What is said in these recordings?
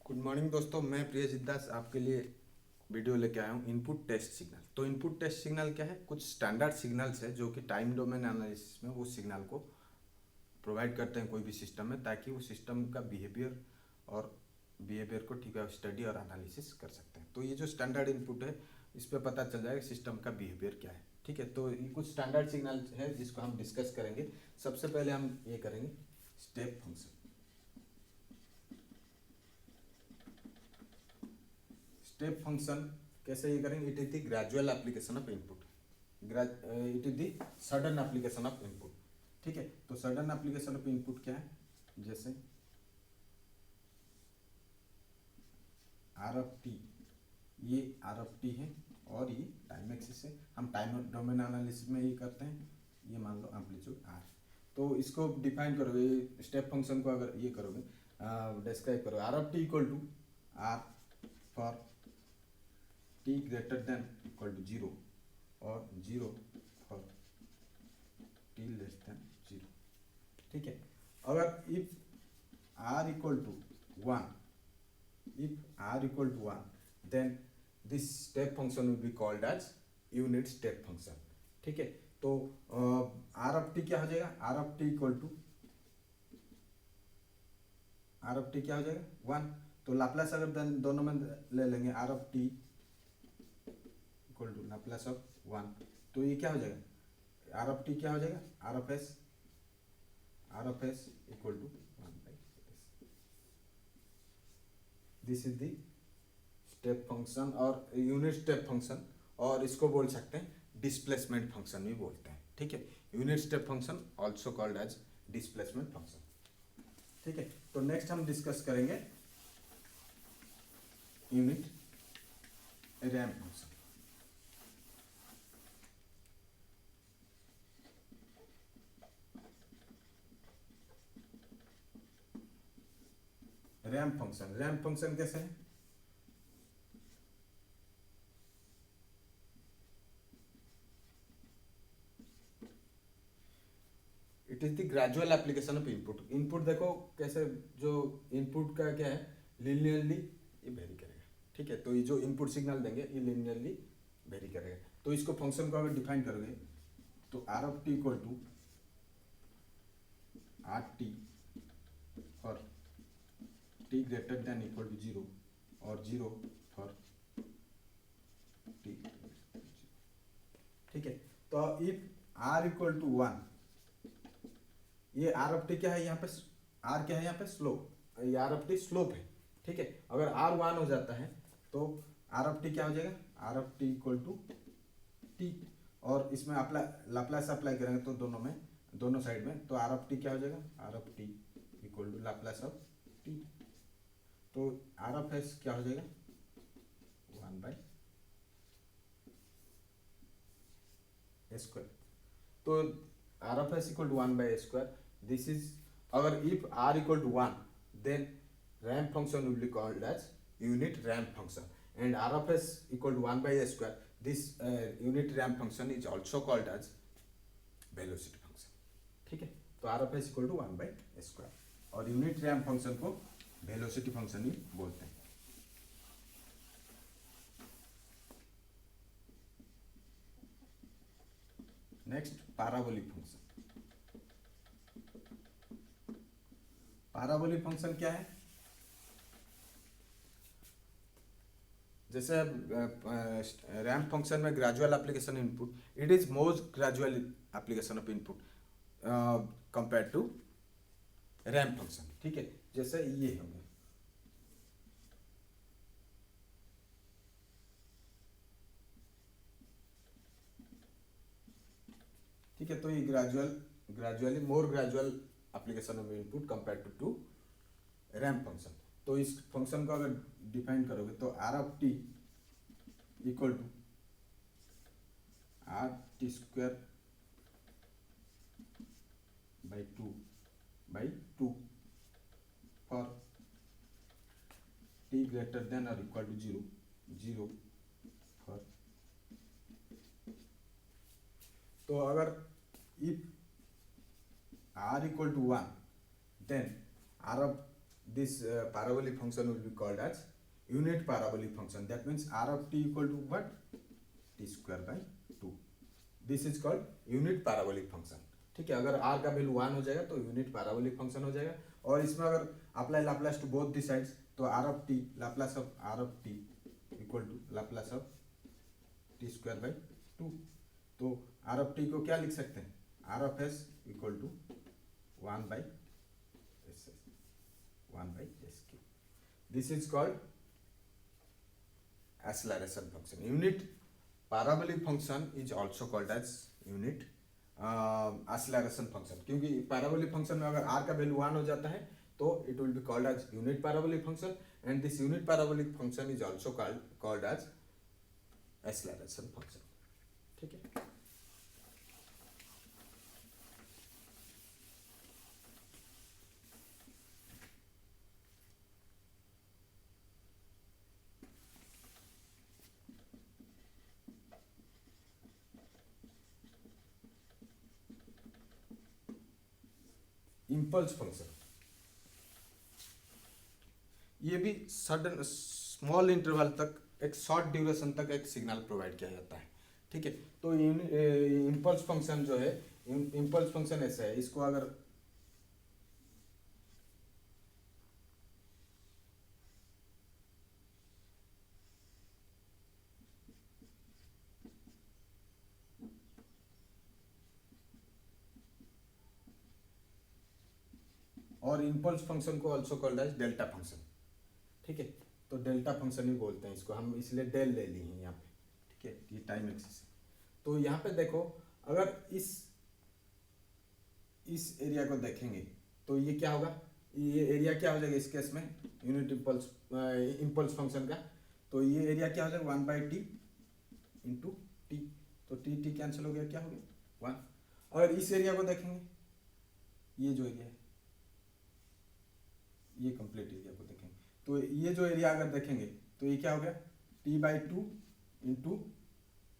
Good morning दोस्तों, मैं प्रियजीत दास आपके लिए वीडियो लेके आया हूँ इनपुट टेस्ट सिग्नल। तो इनपुट टेस्ट सिग्नल क्या है? कुछ स्टैंडर्ड सिग्नल्स है जो कि टाइम डोमेन एनालिसिस में वो सिग्नल को प्रोवाइड करते हैं कोई भी सिस्टम में, ताकि वो सिस्टम का बिहेवियर को ठीक है स्टडी और एनालिसिस कर सकते हैं। तो ये जो स्टैंडर्ड इनपुट है, इस पर पता चल जाएगा सिस्टम का बिहेवियर क्या है। ठीक है, तो ये कुछ स्टैंडर्ड सिग्नल है जिसको हम डिस्कस करेंगे। सबसे पहले हम ये करेंगे स्टेप फंक्शन। स्टेप फंक्शन कैसे ये करेंगे? It is the gradual application of input, it is the sudden application of input. ठीक है, तो सडन एप्लीकेशन ऑफ इनपुट क्या है? जैसे आर एफ टी, ये आर एफ टी है और ये टाइम एक्सिस है। हम टाइम डोमेन एनालिसिस में ये करते हैं। ये मान लो एम्पलीट्यूड आर, तो इसको डिफाइन करोगे स्टेप फंक्शन को, अगर ये करोगे डिस्क्राइब करोगे r of t equal to r for T greater than equal to zero और zero for t less than zero. ठीक है, अगर if r equal to one, if r equal to 1, then this step function will be called as unit step function। ठीक है, तो r of t क्या हो जाएगा? r of t equal to r of t क्या हो जाएगा? 1। तो लाप्लास अगर दोनों में ले लेंगे r of t equal to Laplace of 1, तो ये क्या हो जाएगा? r of t क्या हो जाएगा? r of s equal to 1 by s। This is the step function और यूनिट स्टेप फंक्शन, और इसको बोल सकते हैं डिस्प्लेसमेंट फंक्शन भी बोलते हैं। ठीक है, unit step function also called as displacement function. ठीक है, तो नेक्स्ट हम डिस्कस करेंगे unit ramp function. Ramp function कैसे है? It is the gradual application of input. Input देखो कैसे, जो इनपुट का क्या है, लीनियरली ये वेरी करेगा। ठीक है, तो ये जो इनपुट सिग्नल देंगे ये लीनियरली वेरी करेगा। तो इसको फंक्शन को अगर डिफाइन करोगे तो are of T equal to are T for T greater than equal to zero और जीरो फॉर टी। ठीक है, तो इफ आर इक्वल टू 1, ये आर ऑफ टी क्या है यहाँ पे? आर क्या है यहाँ पे? स्लोप। ये आर ऑफ टी स्लोप है। ठीक है, अगर आर 1 हो जाता है तो आर ऑफ टी क्या हो जाएगा? Are of T equal to T, और इसमें लाप्लास अप्लाई करेंगे तो दोनों साइड में, तो आर ऑफ टी क्या हो जाएगा? Are of T equal to Laplace of t. तो आर ऑफ एस क्या हो जाएगा? 1 बाई स्क्वायर। तो are of S equal to 1 by square. This is, अगर if r equal to 1, then ramp function will be called as unit ramp function, and r of S equal to 1 by square, this unit ramp function is also called as velocity function. ठीक है, तो are of S equal to 1 by square, और unit ramp function को velocity function ही बोलते हैं। Next parabolic function. Parabolic function क्या है? जैसे रैंप फंक्शन में gradual application input, it is most gradual application of input compare to ramp function. ठीक है, जैसे ये हो गया, ठीक है, तो ये gradually more gradual application of input compare to ramp function. तो इस फंक्शन को अगर डिफाइन करोगे तो are of T equal to are t square by two for T greater than और equal to zero, zero for. तो अगर if r equal to 1, then r of this parabolic function will be called as unit parabolic function. That means r of t equal to what? T square by 2. This is called unit parabolic function. ठीक है, अगर r का value 1 हो जाएगा तो unit parabolic function हो जाएगा। और इसमें अगर apply Laplace to both the sides तो r of t Laplace of r of t equal to Laplace of t square by 2। तो r of t को क्या लिख सकते हैं? r of s equal to 1 by s, 1 by s cube. This is called acceleration function. Unit parabolic function is also called as unit acceleration function, क्योंकि parabolic function में अगर r का value 1 हो जाता है तो it will be called as unit parabolic function, and this unit parabolic function is also called as acceleration function. ठीक है। इम्पल्स फंक्शन, ये भी सडन स्मॉल इंटरवल तक एक शॉर्ट ड्यूरेशन तक एक सिग्नल प्रोवाइड किया जाता है। ठीक है, तो इम्पल्स फंक्शन जो है, इम्पल्स फंक्शन ऐसा है, इसको अगर और इम्पल्स फंक्शन को also called as delta function. ठीक है, तो डेल्टा फंक्शन ही बोलते हैं इसको हम, इसलिए डेल ले ली है यहाँ पे। ठीक है, ये टाइम एक्सिस है। तो यहाँ पे देखो, अगर इस एरिया को देखेंगे तो ये क्या होगा, ये एरिया क्या हो जाएगा इस केस में यूनिट इम्पल्स फंक्शन का, तो ये एरिया क्या हो जाएगा 1 बाई टी इंटू टी, तो टी टी कैंसिल हो गया, क्या हो गया 1। और इस एरिया को देखेंगे, ये जो एरिया है, ये कंप्लीट एरिया को देखेंगे तो ये जो एरिया अगर देखेंगे तो ये क्या हो गया टी बाई 2 इंटू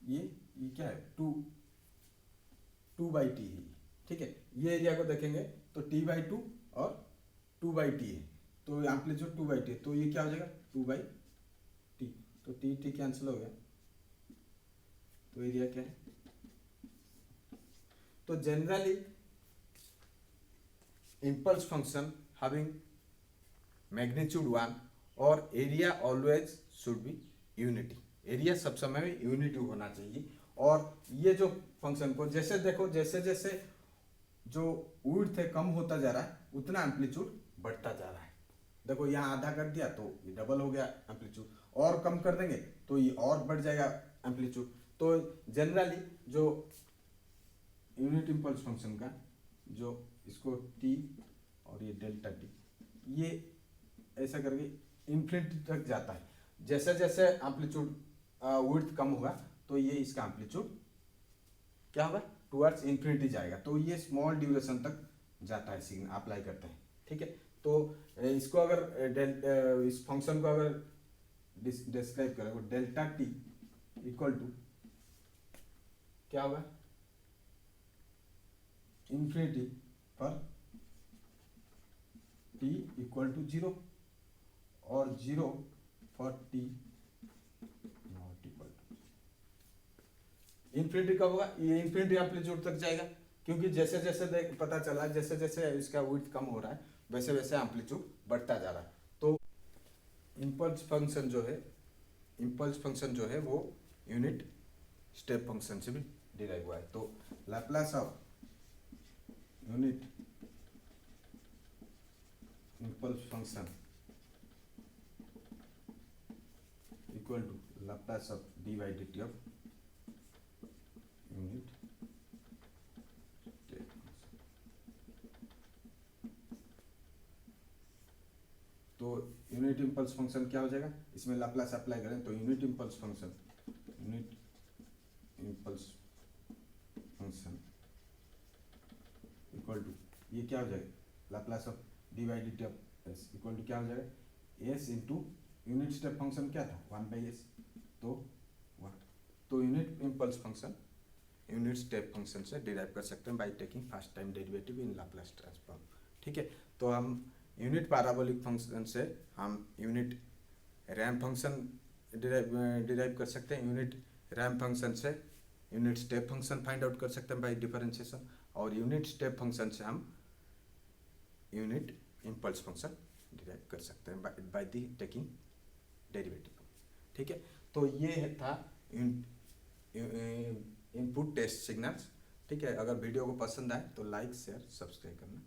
ये क्या है 2 बाई टी है। ठीक है, ये एरिया को देखेंगे तो टी बाई 2 और 2 बाई टी है, तो एम्पलीट्यूड 2 बाई टी, तो ये क्या हो जाएगा 2 बाई टी, तो टी टी कैंसिल हो गया, तो एरिया क्या है। तो generally impulse function having magnitude 1 और area always should be unity, area सब समय में यूनिटी होना चाहिए। और ये जो फंक्शन को जैसे देखो, जैसे जैसे जो विड्थ है कम होता जा रहा है उतना एम्पलीट्यूड बढ़ता जा रहा है। देखो यहाँ आधा कर दिया तो ये डबल हो गया एम्पलीट्यूड, और कम कर देंगे तो ये और बढ़ जाएगा एम्पलीट्यूड। तो जनरली जो यूनिट इम्पल्स फंक्शन का जो इसको टी और ये डेल्टा टी, ये ऐसा करके इन्फिनिटी तक जाता है। जैसे जैसे एम्पलीट्यूड विड्थ कम होगा तो ये इसका एम्पलीट्यूड क्या होगा टुवर्ड्स इन्फिनिटी जाएगा, तो ये स्मॉल ड्यूरेशन तक जाता है सिग्नल अप्लाई करते हैं। ठीक है, तो इसको अगर इस फंक्शन को अगर डिस्क्राइब करें तो डेल्टा टी इक्वल टू क्या होगा इन्फिनिटी पर टी इक्वल टू 0 और 0 for T not equal to. Infinity कब होगा, ये इन्फिनिटी एम्पलीट्यूड तक जाएगा, क्योंकि जैसे जैसे पता चला जैसे जैसे इसका विड्थ कम हो रहा है वैसे वैसे एम्पलीट्यूड बढ़ता जा रहा है। तो इम्पल्स फंक्शन जो है वो यूनिट स्टेप फंक्शन से भी डिराइव हुआ है। तो Laplace of unit impulse function equal to Laplace of D by D T of unit step function. तो यूनिट इम्पल्स फंक्शन क्या हो जाएगा, इसमें लैप्लास अप्लाई करें तो unit impulse function equal to ये क्या हो जाएगा Laplace of D by D T of S equal to क्या हो जाएगा S into unit step function क्या था 1 बाई एस, तो 1। तो unit impulse function unit step function से डिराइव कर सकते हैं by taking first time derivative in Laplace transform. ठीक है, तो हम यूनिट पैराबोलिक फंक्शन से हम यूनिट रैंप फंक्शन डिराइव कर सकते हैं, यूनिट रैंप फंक्शन से unit step function find out कर सकते हैं बाय डिफरेंशिएशन, और यूनिट स्टेप फंक्शन से हम यूनिट इम्पल्स फंक्शन डिराइव कर सकते हैं बाय दी टेकिंग डेरिवेटिव। ठीक है, तो ये था इनपुट टेस्ट सिग्नल्स। ठीक है, अगर वीडियो को पसंद आए तो लाइक शेयर सब्सक्राइब करना।